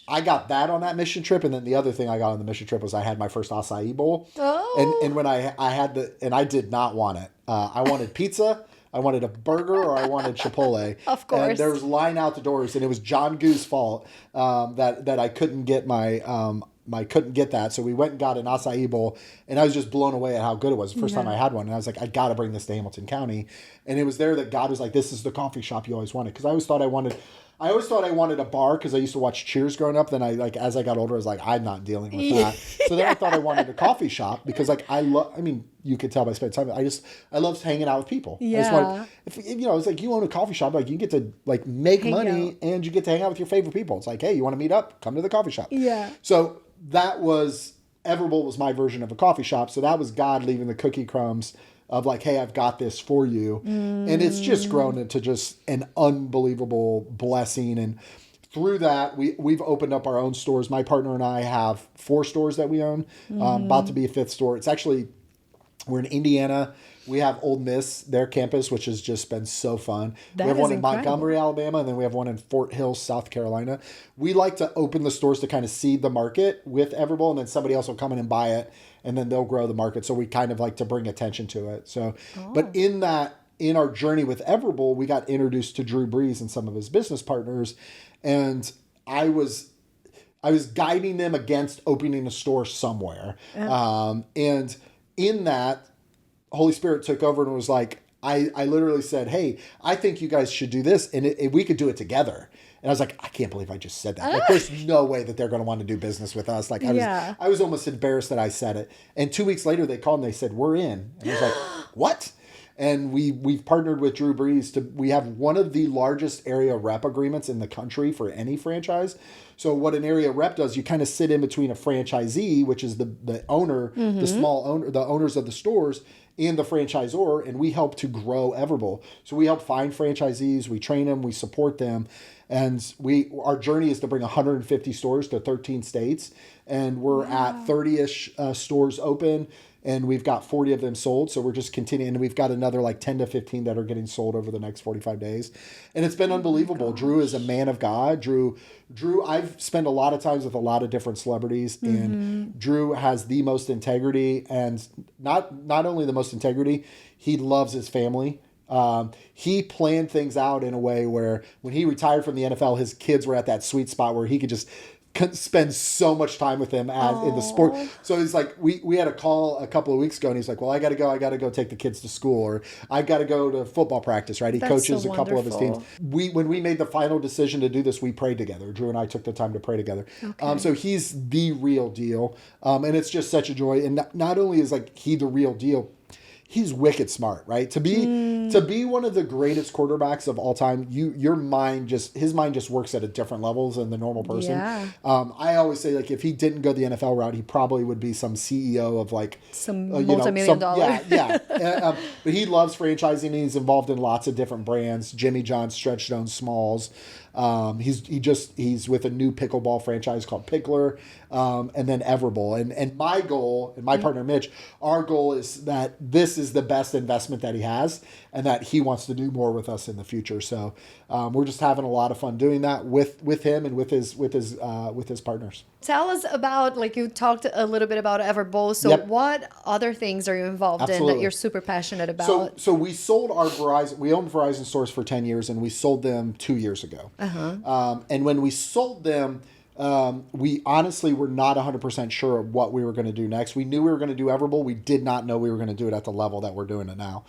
I got that on that mission trip, and then the other thing I got on the mission trip was I had my first acai bowl. Oh. And when I had and I did not want it. I wanted pizza, I wanted a burger, or I wanted Chipotle. Of course. And there was line out the doors, and it was John Goo's fault that I couldn't get I couldn't get that. So we went and got an acai bowl, and I was just blown away at how good it was. The first time I had one, and I was like, I got to bring this to Hamilton County. And it was there that God was like, this is the coffee shop you always wanted. Because I always thought I wanted a bar because I used to watch Cheers growing up. Then as I got older, I was like, I'm not dealing with that. So then I thought I wanted a coffee shop because you could tell by spending time. I love hanging out with people. Yeah. It's like you own a coffee shop, like you get to like make Hang money out. and you get to hang out with your favorite people. It's like, hey, you want to meet up? Come to the coffee shop. Yeah. So that was Everbowl was my version of a coffee shop. So that was God leaving the cookie crumbs of like, hey, I've got this for you. And it's just grown into just an unbelievable blessing. And through that, we've opened up our own stores. My partner and I have 4 stores that we own, about to be a 5th store. It's actually, we're in Indiana. We have Ole Miss, their campus, which has just been so fun. That we have is one in incredible. Montgomery, Alabama, and then we have one in Fort Hill, South Carolina. We like to open the stores to kind of seed the market with Everbowl, and then somebody else will come in and buy it, and then they'll grow the market. So we kind of like to bring attention to it. So, But in our journey with Everbowl, we got introduced to Drew Brees and some of his business partners, and I was guiding them against opening a store somewhere. And in that, Holy Spirit took over and was like, I literally said, hey, I think you guys should do this, and we could do it together. And I was like, I can't believe I just said that. Like, there's no way that they're going to want to do business with us. Like, I was almost embarrassed that I said it. And 2 weeks later, they called and they said, we're in. And I was like, what? And we've partnered with Drew Brees we have one of the largest area rep agreements in the country for any franchise. So what an area rep does, you kind of sit in between a franchisee, which is the owner, the small owner, the owners of the stores, and the franchisor, and we help to grow Everbowl. So we help find franchisees, we train them, we support them, and our journey is to bring 150 stores to 13 states, and we're at 30-ish stores open, and we've got 40 of them sold. So we're just continuing, and we've got another like 10 to 15 that are getting sold over the next 45 days. And it's been unbelievable. Drew is a man of God. Drew, I've spent a lot of times with a lot of different celebrities, and Drew has the most integrity, and not only the most integrity, he loves his family. He planned things out in a way where when he retired from the NFL, his kids were at that sweet spot where he could just spend so much time with him in the sport. So he's like, we had a call a couple of weeks ago, and he's like, well, I got to go take the kids to school, or I got to go to football practice, right? He coaches a couple of his teams. When we made the final decision to do this, we prayed together. Drew and I took the time to pray together. Okay. So he's the real deal. And it's just such a joy. And not only is like he the real deal, he's wicked smart, right? To be one of the greatest quarterbacks of all time, his mind just works at a different levels than the normal person. Yeah. I always say, like, if he didn't go the NFL route, he probably would be some CEO of like some multi-million dollar. Yeah. But he loves franchising, and he's involved in lots of different brands: Jimmy John's, Stretchstone, Smalls. He's with a new pickleball franchise called Pickler, and then Everbowl. And my goal, and my partner Mitch, our goal is that this is the best investment that he has, and that he wants to do more with us in the future. So we're just having a lot of fun doing that with him and with his partners. Tell us about, like, you talked a little bit about Everbowl. So what other things are you involved in that you're super passionate about? So we sold our Verizon. We owned Verizon stores for 10 years, and we sold them 2 years ago. And when we sold them, we honestly were not 100% sure of what we were going to do next. We knew we were going to do Everbowl. We did not know we were going to do it at the level that we're doing it now.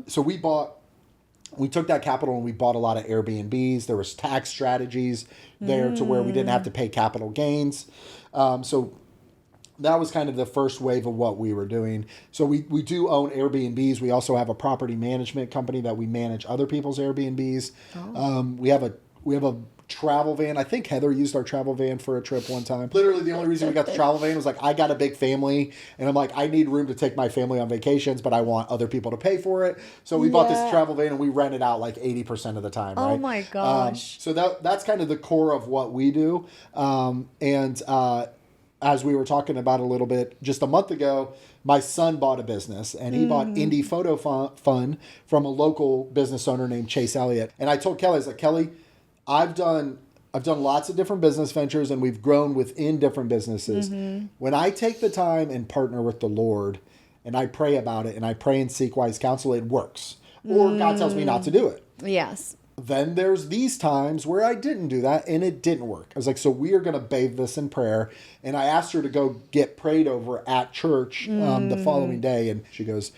So we took that capital and we bought a lot of Airbnbs. There was tax strategies there to where we didn't have to pay capital gains. So that was kind of the first wave of what we were doing. So we do own Airbnbs. We also have a property management company that we manage other people's Airbnbs. We have a travel van. I think Heather used our travel van for a trip one time. Literally the only reason we got the travel van was like, I got a big family, and I'm like, I need room to take my family on vacations, but I want other people to pay for it. So we bought this travel van, and we rent it out like 80% of the time, right? Oh my gosh. So that's kind of the core of what we do. As we were talking about a little bit just a month ago, my son bought a business, and he bought Indie Photo Fun from a local business owner named Chase Elliott. And I told Kelli, I was like, Kelli, I've done lots of different business ventures, and we've grown within different businesses. When I take the time and partner with the Lord, and I pray about it, and I pray and seek wise counsel, it works. Or God tells me not to do it. Yes. Then there's these times where I didn't do that and it didn't work. I was like, so we are going to bathe this in prayer. And I asked her to go get prayed over at church the following day. And she goes,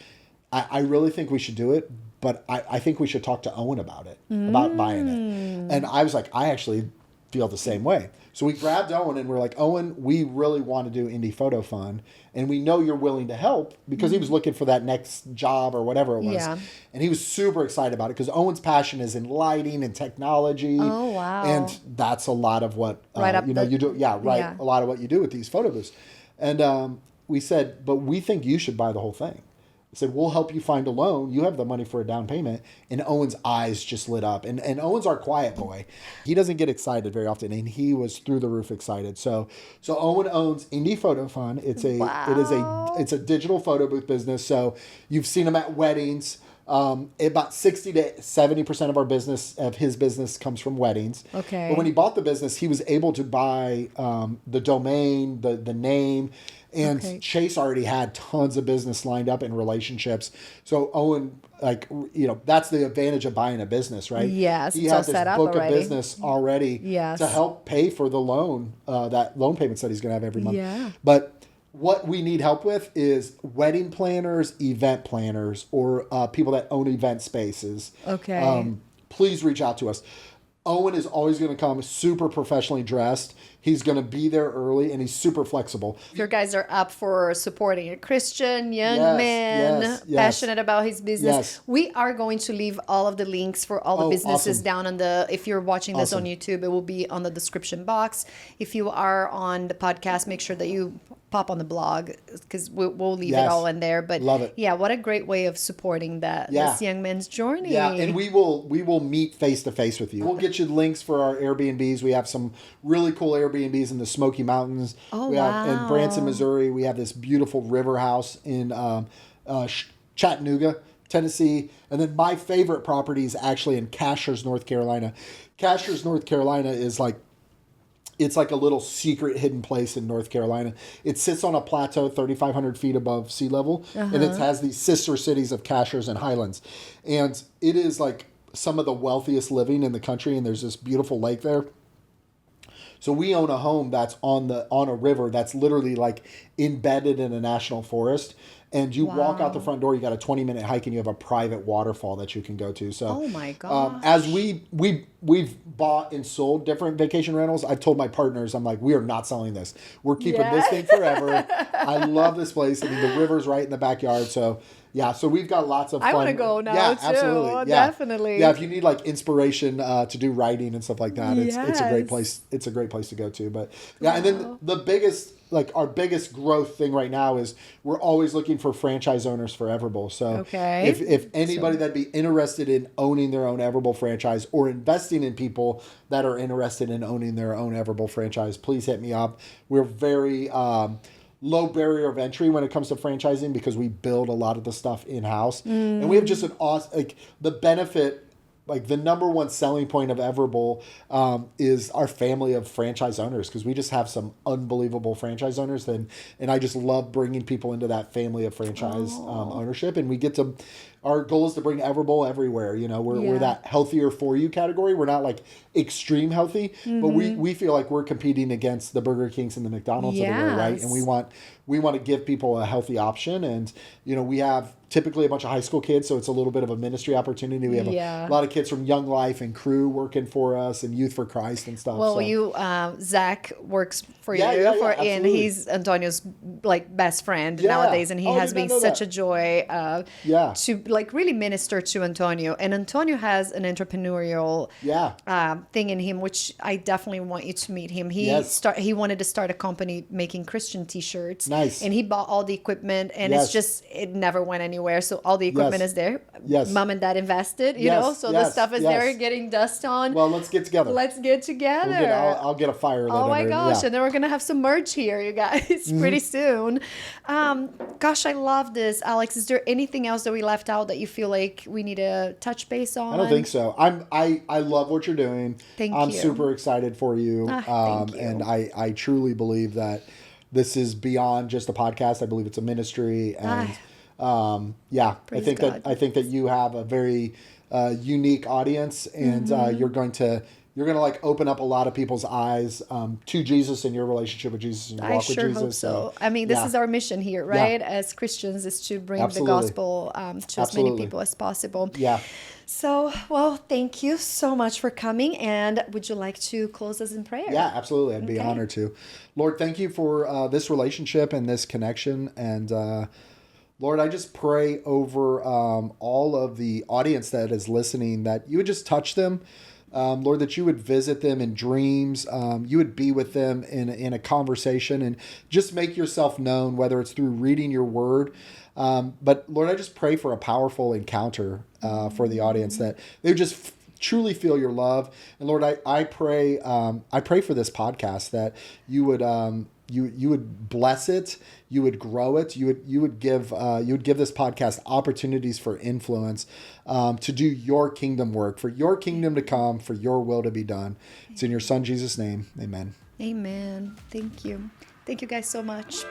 I really think we should do it, but I think we should talk to Owen about it, about buying it. And I was like, I actually feel the same way. So we grabbed Owen and we're like, Owen, we really want to do Indie Photo Fun. And we know you're willing to help, because he was looking for that next job or whatever it was. Yeah. And he was super excited about it, because Owen's passion is in lighting and technology. Oh, wow. And that's a lot of what you do. Yeah, right. Yeah. A lot of what you do with these photo booths. And we said, but we think you should buy the whole thing. I said, we'll help you find a loan. You have the money for a down payment. And Owen's eyes just lit up. And Owen's our quiet boy. He doesn't get excited very often, and he was through the roof excited. So Owen owns Indie Photo Fun. It's a digital photo booth business. So you've seen him at weddings. About 60 to 70% of his business comes from weddings. Okay. But when he bought the business, he was able to buy the domain, the name. And Chase already had tons of business lined up and relationships. So Owen, that's the advantage of buying a business, right? Yes, he had this book of business already to help pay for the loan, that loan payments that he's going to have every month. Yeah. But what we need help with is wedding planners, event planners, or people that own event spaces. Okay. Please reach out to us. Owen is always going to come super professionally dressed. He's going to be there early, and he's super flexible. If you guys are up for supporting a Christian young man passionate about his business, we are going to leave all of the links for all the businesses down on if you're watching this on YouTube, it will be on the description box. If you are on the podcast, make sure that you pop on the blog, because we'll leave it all in there. But love it. Yeah, what a great way of supporting this young man's journey. Yeah, and we will meet face to face with you. We'll get you links for our Airbnbs. We have some really cool Airbnbs in the Smoky Mountains. We have in Branson, Missouri. We have this beautiful river house in Chattanooga, Tennessee. And then my favorite property is actually in Cashers, North Carolina. Cashers, North Carolina is it's like a little secret hidden place in North Carolina. It sits on a plateau 3,500 feet above sea level, and it has these sister cities of Cashers and Highlands. And it is like some of the wealthiest living in the country, and there's this beautiful lake there. So we own a home that's on a river that's literally like embedded in a national forest. And you walk out the front door, you got a 20-minute hike, and you have a private waterfall that you can go to. So, oh my gosh. as we've bought and sold different vacation rentals, I've told my partners, I'm like, we are not selling this. We're keeping this thing forever. I love this place. I mean, the river's right in the backyard. So, yeah, so we've got lots of fun. I want to go now, yeah, too. Absolutely. Yeah. Definitely. Yeah, if you need like inspiration to do writing and stuff like that, it's a great place. It's a great place to go to. But yeah, and then the biggest, like our biggest growth thing right now is we're always looking for franchise owners for Everbowl. So if anybody that'd be interested in owning their own Everbowl franchise or investing in people that are interested in owning their own Everbowl franchise, please hit me up. We're very low barrier of entry when it comes to franchising because we build a lot of the stuff in-house. And we have just an awesome, like the benefit, like the number one selling point of Everbowl is our family of franchise owners, because we just have some unbelievable franchise owners, and I just love bringing people into that family of franchise ownership. And we get to, our goal is to bring Everbowl everywhere. You know, we're that healthier for you category. We're not like extreme healthy, but we feel like we're competing against the Burger Kings and the McDonald's of the world, right? And we want to give people a healthy option. And, you know, we have typically a bunch of high school kids, so it's a little bit of a ministry opportunity. We have a lot of kids from Young Life and Crew working for us, and Youth for Christ and stuff. Well, Zach works for you, and he's Antonio's like best friend nowadays, and he has been such a joy to like really minister to Antonio. And Antonio has an entrepreneurial thing in him, which I definitely want you to meet him. He wanted to start a company making Christian t-shirts. Nice. And he bought all the equipment, and it's just, it never went anywhere. So all the equipment is there. Mom and dad invested, you know, so the stuff is there getting dust on. Well, let's get together. I'll get a fire lit. Oh my gosh. And then we're going to have some merch here, you guys, pretty soon. Gosh, I love this. Alex, is there anything else that we left out that you feel like we need to touch base on? I don't think so. I love what you're doing. Thank you. I'm super excited for you. Thank you. And I truly believe that this is beyond just a podcast. I believe it's a ministry. And I think that you have a very unique audience, and you're going to like open up a lot of people's eyes to Jesus and your relationship with Jesus and your walk with Jesus. I sure hope so. I mean, this is our mission here, right? As Christians, is to bring the gospel to as many people as possible. Yeah. So, well, thank you so much for coming. And would you like to close us in prayer? Yeah, absolutely. I'd be honored to. Lord, thank you for this relationship and this connection. And Lord, I just pray over all of the audience that is listening, that you would just touch them. Lord, that you would visit them in dreams. You would be with them in a conversation, and just make yourself known, whether it's through reading your word. But Lord, I just pray for a powerful encounter for the audience, that they would just truly feel your love. And Lord, I pray for this podcast, that you would you would bless it, you would grow it, you would give this podcast opportunities for influence, to do your kingdom work, for your kingdom to come, for your will to be done. It's in your Son Jesus' name, amen. Amen. Thank you guys so much.